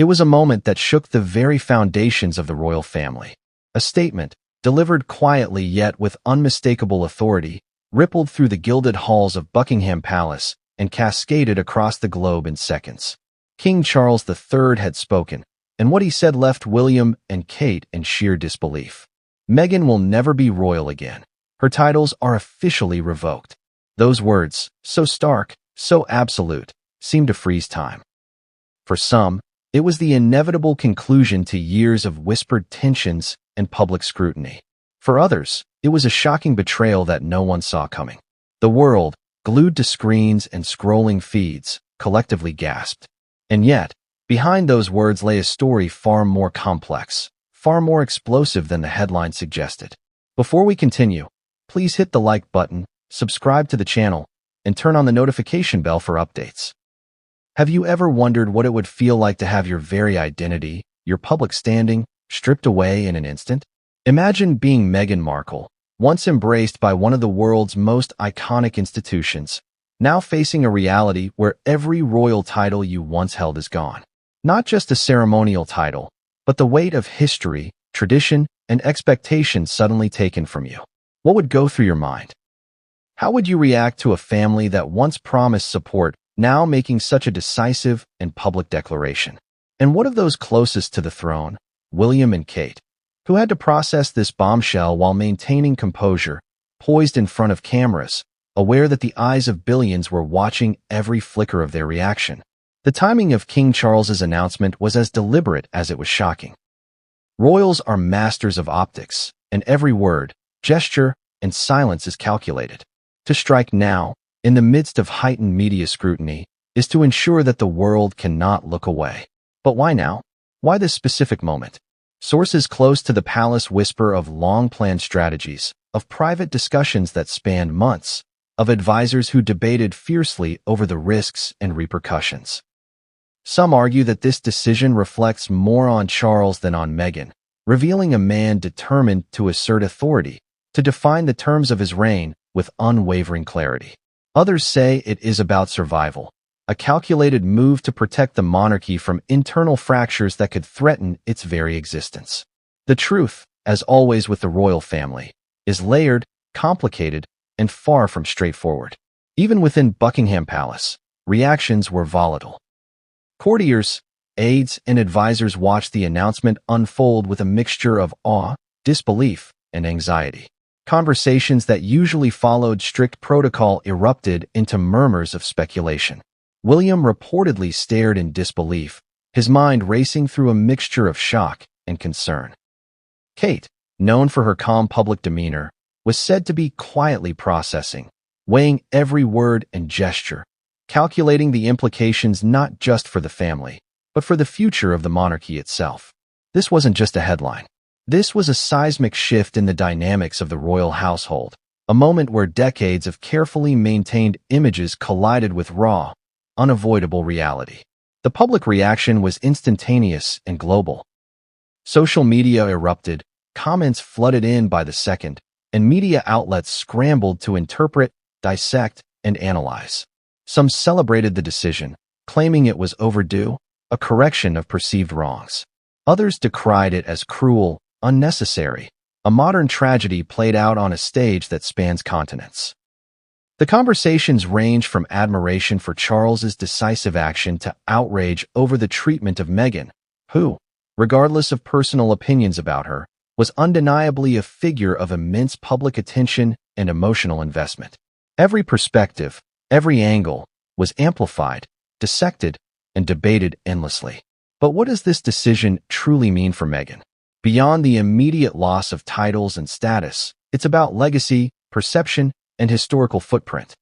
It was a moment that shook the very foundations of the royal family. A statement, delivered quietly yet with unmistakable authority, rippled through the gilded halls of Buckingham Palace and cascaded across the globe in seconds. King Charles III had spoken, and what he said left William and Kate in sheer disbelief. Meghan will never be royal again. Her titles are officially revoked. Those words, so stark, so absolute, seemed to freeze time. For some, it was the inevitable conclusion to years of whispered tensions and public scrutiny. For others, it was a shocking betrayal that no one saw coming. The world, glued to screens and scrolling feeds, collectively gasped. And yet, behind those words lay a story far more complex, far more explosive than the headline suggested. Before we continue, please hit the like button, subscribe to the channel, and turn on the notification bell for updates. Have you ever wondered what it would feel like to have your very identity, your public standing, stripped away in an instant? Imagine being Meghan Markle, once embraced by one of the world's most iconic institutions, now facing a reality where every royal title you once held is gone. Not just a ceremonial title, but the weight of history, tradition, and expectation suddenly taken from you. What would go through your mind? How would you react to a family that once promised support, now making such a decisive and public declaration? And what of those closest to the throne, William and Kate, who had to process this bombshell while maintaining composure, poised in front of cameras, aware that the eyes of billions were watching every flicker of their reaction? The timing of King Charles's announcement was as deliberate as it was shocking. Royals are masters of optics, and every word, gesture, and silence is calculated. To strike now, in the midst of heightened media scrutiny, is to ensure that the world cannot look away. But why now? Why this specific moment? Sources close to the palace whisper of long-planned strategies, of private discussions that spanned months, of advisors who debated fiercely over the risks and repercussions. Some argue that this decision reflects more on Charles than on Meghan, revealing a man determined to assert authority, to define the terms of his reign with unwavering clarity. Others say it is about survival, a calculated move to protect the monarchy from internal fractures that could threaten its very existence. The truth, as always with the royal family, is layered, complicated, and far from straightforward. Even within Buckingham Palace, reactions were volatile. Courtiers, aides, and advisors watched the announcement unfold with a mixture of awe, disbelief, and anxiety. Conversations that usually followed strict protocol erupted into murmurs of speculation. William reportedly stared in disbelief, his mind racing through a mixture of shock and concern. Kate, known for her calm public demeanor, was said to be quietly processing, weighing every word and gesture, calculating the implications not just for the family, but for the future of the monarchy itself. This wasn't just a headline. This was a seismic shift in the dynamics of the royal household, a moment where decades of carefully maintained images collided with raw, unavoidable reality. The public reaction was instantaneous and global. Social media erupted, comments flooded in by the second, and media outlets scrambled to interpret, dissect, and analyze. Some celebrated the decision, claiming it was overdue, a correction of perceived wrongs. Others decried it as cruel, unnecessary, a modern tragedy played out on a stage that spans continents. The conversations ranged from admiration for Charles's decisive action to outrage over the treatment of Meghan, who, regardless of personal opinions about her, was undeniably a figure of immense public attention and emotional investment. Every perspective, every angle, was amplified, dissected, and debated endlessly. But what does this decision truly mean for Meghan? Beyond the immediate loss of titles and status, it's about legacy, perception, and historical footprint.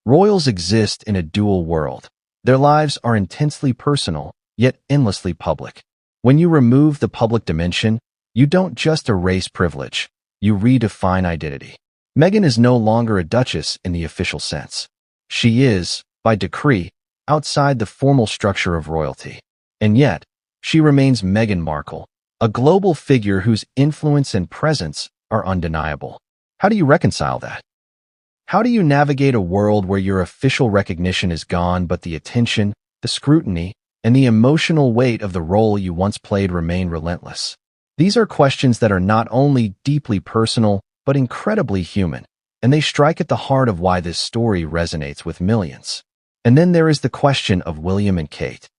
Royals exist in a dual world. Their lives are intensely personal, yet endlessly public. When you remove the public dimension, you don't just erase privilege, you redefine identity. Meghan is no longer a duchess in the official sense. She is, by decree, outside the formal structure of royalty. And yet, she remains Meghan Markle, a global figure whose influence and presence are undeniable. How do you reconcile that? How do you navigate a world where your official recognition is gone but the attention, the scrutiny, and the emotional weight of the role you once played remain relentless. These are questions that are not only deeply personal, but incredibly human, and they strike at the heart of why this story resonates with millions. And then there is the question of William and Kate.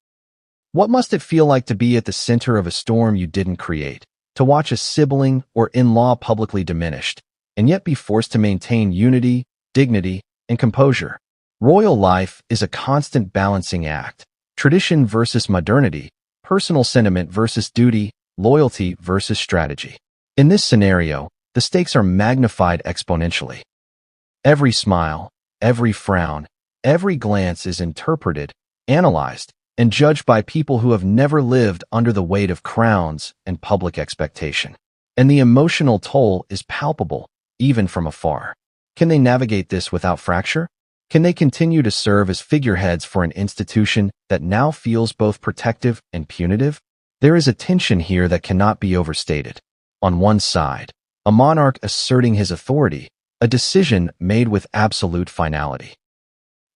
What must it feel like to be at the center of a storm you didn't create, to watch a sibling or in-law publicly diminished, and yet be forced to maintain unity, dignity, and composure? Royal life is a constant balancing act. Tradition versus modernity, personal sentiment versus duty, loyalty versus strategy. In this scenario, the stakes are magnified exponentially. Every smile, every frown, every glance is interpreted, analyzed, and judged by people who have never lived under the weight of crowns and public expectation. And the emotional toll is palpable, even from afar. Can they navigate this without fracture? Can they continue to serve as figureheads for an institution that now feels both protective and punitive? There is a tension here that cannot be overstated. On one side, a monarch asserting his authority, a decision made with absolute finality.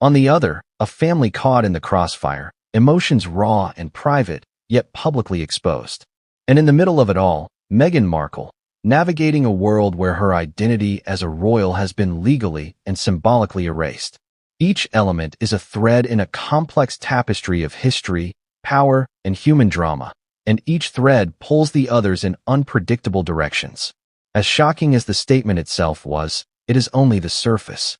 On the other, a family caught in the crossfire, emotions raw and private, yet publicly exposed. And in the middle of it all, Meghan Markle, navigating a world where her identity as a royal has been legally and symbolically erased. Each element is a thread in a complex tapestry of history, power, and human drama, and each thread pulls the others in unpredictable directions. As shocking as the statement itself was, it is only the surface.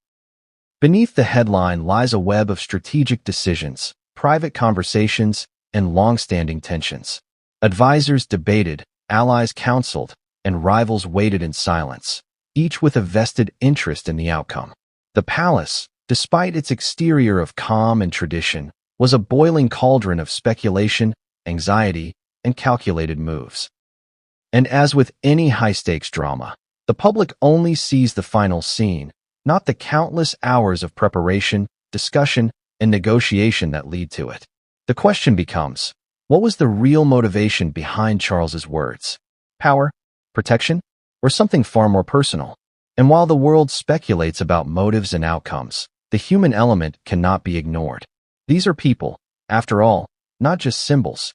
Beneath the headline lies a web of strategic decisions, private conversations, and long-standing tensions. Advisors debated, allies counseled, and rivals waited in silence, each with a vested interest in the outcome. The palace, despite its exterior of calm and tradition, was a boiling cauldron of speculation, anxiety, and calculated moves. And as with any high-stakes drama, the public only sees the final scene, not the countless hours of preparation, discussion, and negotiation that lead to it. The question becomes, what was the real motivation behind Charles's words? Power? Protection? Or something far more personal? And while the world speculates about motives and outcomes, the human element cannot be ignored. These are people, after all, not just symbols.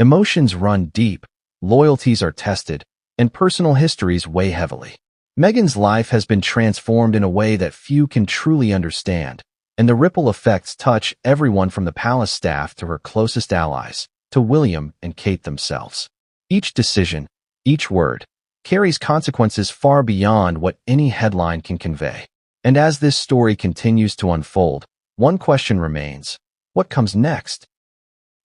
Emotions run deep, loyalties are tested, and personal histories weigh heavily. Meghan's life has been transformed in a way that few can truly understand, and the ripple effects touch everyone from the palace staff to her closest allies, to William and Kate themselves. Each decision, each word, carries consequences far beyond what any headline can convey. And as this story continues to unfold, one question remains: what comes next?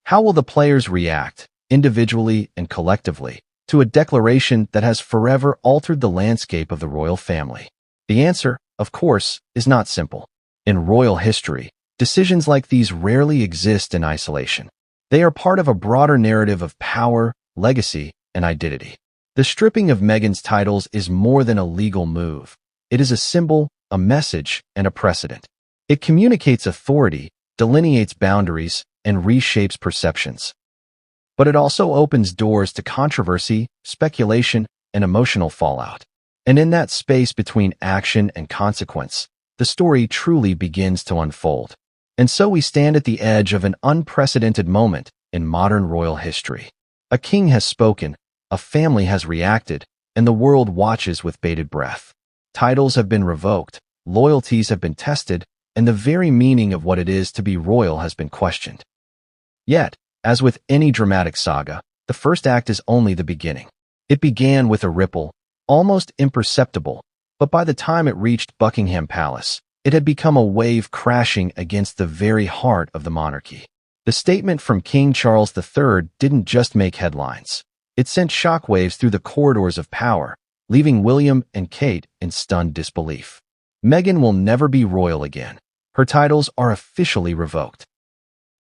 How will the players react, individually and collectively, to a declaration that has forever altered the landscape of the royal family? The answer, of course, is not simple. In royal history, decisions like these rarely exist in isolation. They are part of a broader narrative of power, legacy, and identity. The stripping of Meghan's titles is more than a legal move. It is a symbol, a message, and a precedent. It communicates authority, delineates boundaries, and reshapes perceptions. But it also opens doors to controversy, speculation, and emotional fallout. And in that space between action and consequence, the story truly begins to unfold. And so we stand at the edge of an unprecedented moment in modern royal history. A king has spoken, a family has reacted, and the world watches with bated breath. Titles have been revoked, loyalties have been tested, and the very meaning of what it is to be royal has been questioned. Yet, as with any dramatic saga, the first act is only the beginning. It began with a ripple, almost imperceptible, but by the time it reached Buckingham Palace, it had become a wave crashing against the very heart of the monarchy. The statement from King Charles III didn't just make headlines. It sent shockwaves through the corridors of power, leaving William and Kate in stunned disbelief. Meghan will never be royal again. Her titles are officially revoked.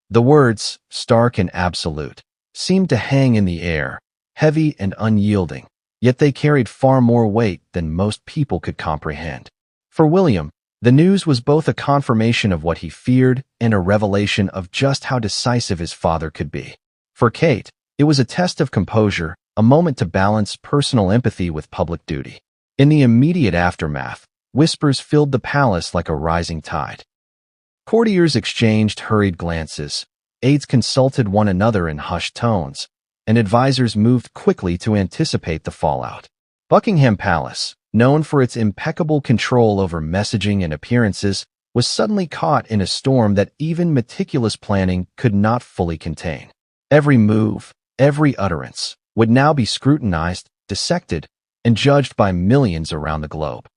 The words, stark and absolute, seemed to hang in the air, heavy and unyielding, yet they carried far more weight than most people could comprehend. For William, the news was both a confirmation of what he feared and a revelation of just how decisive his father could be. For Kate, it was a test of composure, a moment to balance personal empathy with public duty. In the immediate aftermath, whispers filled the palace like a rising tide. Courtiers exchanged hurried glances, aides consulted one another in hushed tones, and advisors moved quickly to anticipate the fallout. Buckingham Palace, known for its impeccable control over messaging and appearances, was suddenly caught in a storm that even meticulous planning could not fully contain. Every move, every utterance, would now be scrutinized, dissected, and judged by millions around the globe.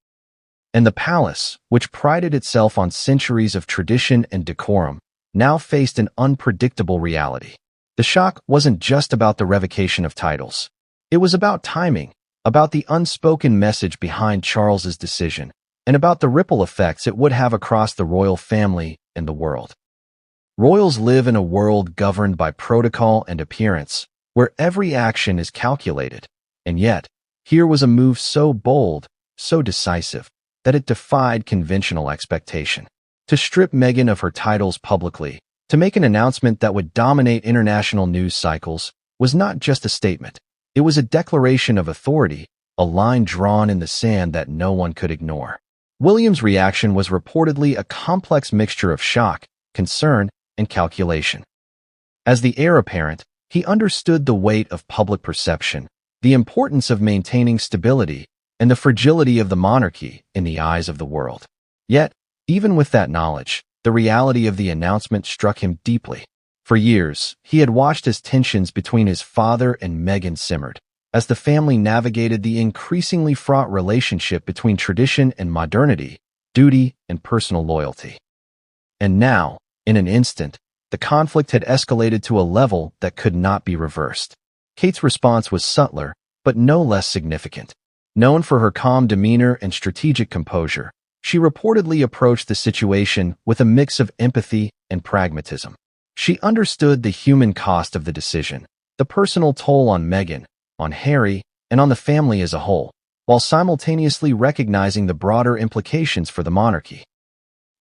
And the palace, which prided itself on centuries of tradition and decorum, now faced an unpredictable reality. The shock wasn't just about the revocation of titles. It was about timing, about the unspoken message behind Charles's decision, and about the ripple effects it would have across the royal family and the world. Royals live in a world governed by protocol and appearance, where every action is calculated, and yet, here was a move so bold, so decisive, that it defied conventional expectation. To strip Meghan of her titles publicly, to make an announcement that would dominate international news cycles, was not just a statement. It was a declaration of authority, a line drawn in the sand that no one could ignore. William's reaction was reportedly a complex mixture of shock, concern, and calculation. As the heir apparent, he understood the weight of public perception, the importance of maintaining stability, and the fragility of the monarchy in the eyes of the world. Yet, even with that knowledge, the reality of the announcement struck him deeply. For years, he had watched as tensions between his father and Meghan simmered, as the family navigated the increasingly fraught relationship between tradition and modernity, duty and personal loyalty. And now, in an instant, the conflict had escalated to a level that could not be reversed. Kate's response was subtler, but no less significant. Known for her calm demeanor and strategic composure, she reportedly approached the situation with a mix of empathy and pragmatism. She understood the human cost of the decision, the personal toll on Meghan, on Harry, and on the family as a whole, while simultaneously recognizing the broader implications for the monarchy.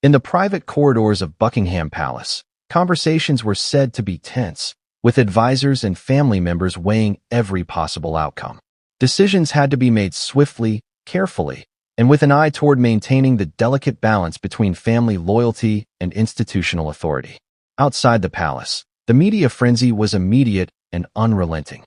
In the private corridors of Buckingham Palace, conversations were said to be tense, with advisors and family members weighing every possible outcome. Decisions had to be made swiftly, carefully, and with an eye toward maintaining the delicate balance between family loyalty and institutional authority. Outside the palace, the media frenzy was immediate and unrelenting.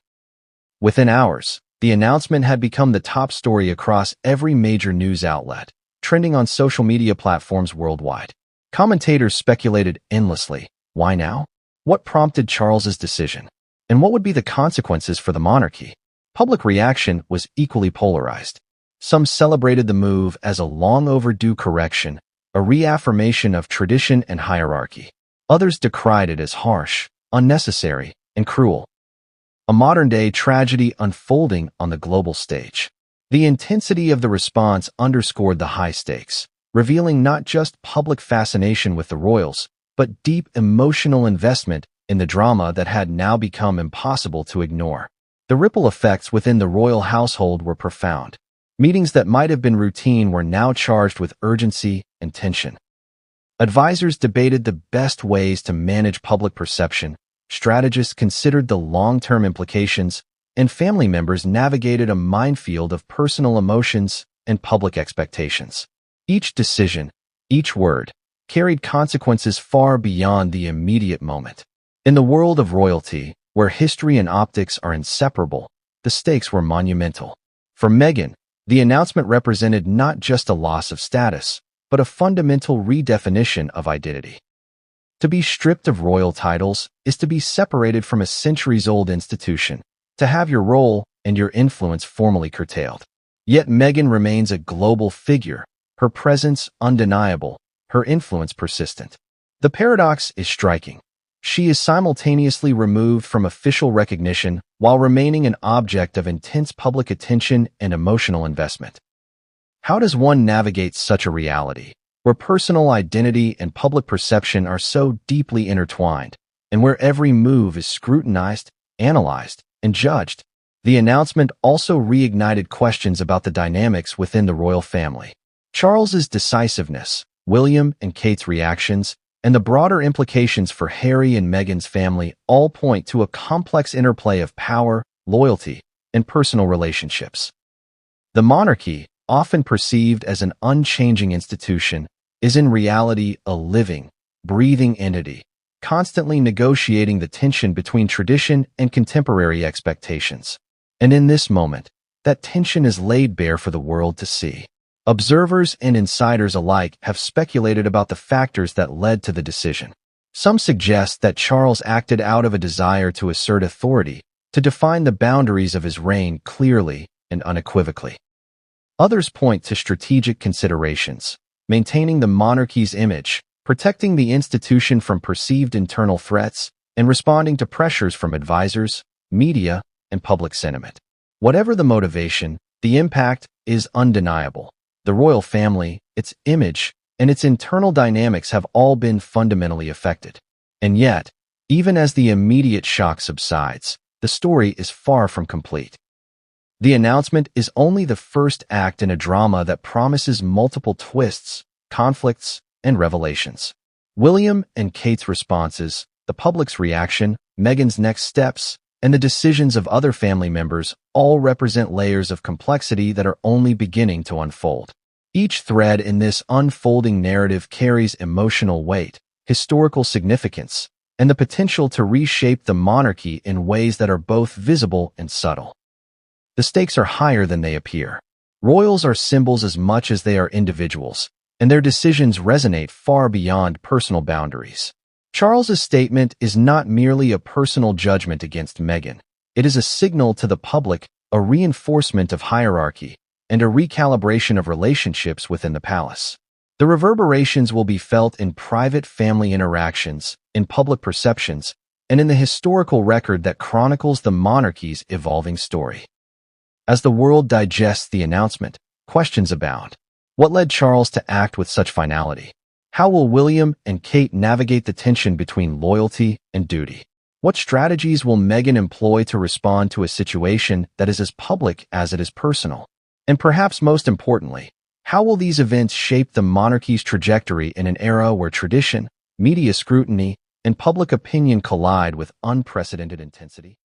Within hours, the announcement had become the top story across every major news outlet, trending on social media platforms worldwide. Commentators speculated endlessly. Why now? What prompted Charles's decision? And what would be the consequences for the monarchy? Public reaction was equally polarized. Some celebrated the move as a long-overdue correction, a reaffirmation of tradition and hierarchy. Others decried it as harsh, unnecessary, and cruel. A modern-day tragedy unfolding on the global stage. The intensity of the response underscored the high stakes, revealing not just public fascination with the royals, but deep emotional investment in the drama that had now become impossible to ignore. The ripple effects within the royal household were profound. Meetings that might have been routine were now charged with urgency and tension. Advisors debated the best ways to manage public perception, strategists considered the long-term implications, and family members navigated a minefield of personal emotions and public expectations. Each decision, each word, carried consequences far beyond the immediate moment. In the world of royalty, where history and optics are inseparable, the stakes were monumental. For Meghan, the announcement represented not just a loss of status, but a fundamental redefinition of identity. To be stripped of royal titles is to be separated from a centuries-old institution, to have your role and your influence formally curtailed. Yet Meghan remains a global figure, her presence undeniable, her influence persistent. The paradox is striking. She is simultaneously removed from official recognition while remaining an object of intense public attention and emotional investment. How does one navigate such a reality, where personal identity and public perception are so deeply intertwined, and where every move is scrutinized, analyzed, and judged? The announcement also reignited questions about the dynamics within the royal family. Charles's decisiveness, William and Kate's reactions, and the broader implications for Harry and Meghan's family all point to a complex interplay of power, loyalty, and personal relationships. The monarchy, often perceived as an unchanging institution, is in reality a living, breathing entity, constantly negotiating the tension between tradition and contemporary expectations. And in this moment, that tension is laid bare for the world to see. Observers and insiders alike have speculated about the factors that led to the decision. Some suggest that Charles acted out of a desire to assert authority, to define the boundaries of his reign clearly and unequivocally. Others point to strategic considerations, maintaining the monarchy's image, protecting the institution from perceived internal threats, and responding to pressures from advisors, media, and public sentiment. Whatever the motivation, the impact is undeniable. The royal family, its image, and its internal dynamics have all been fundamentally affected. And yet, even as the immediate shock subsides, the story is far from complete. The announcement is only the first act in a drama that promises multiple twists, conflicts, and revelations. William and Kate's responses, the public's reaction, Meghan's next steps, and the decisions of other family members all represent layers of complexity that are only beginning to unfold. Each thread in this unfolding narrative carries emotional weight, historical significance, and the potential to reshape the monarchy in ways that are both visible and subtle. The stakes are higher than they appear. Royals are symbols as much as they are individuals, and their decisions resonate far beyond personal boundaries. Charles's statement is not merely a personal judgment against Meghan. It is a signal to the public, a reinforcement of hierarchy, and a recalibration of relationships within the palace. The reverberations will be felt in private family interactions, in public perceptions, and in the historical record that chronicles the monarchy's evolving story. As the world digests the announcement, questions abound. What led Charles to act with such finality? How will William and Kate navigate the tension between loyalty and duty? What strategies will Meghan employ to respond to a situation that is as public as it is personal? And perhaps most importantly, how will these events shape the monarchy's trajectory in an era where tradition, media scrutiny, and public opinion collide with unprecedented intensity?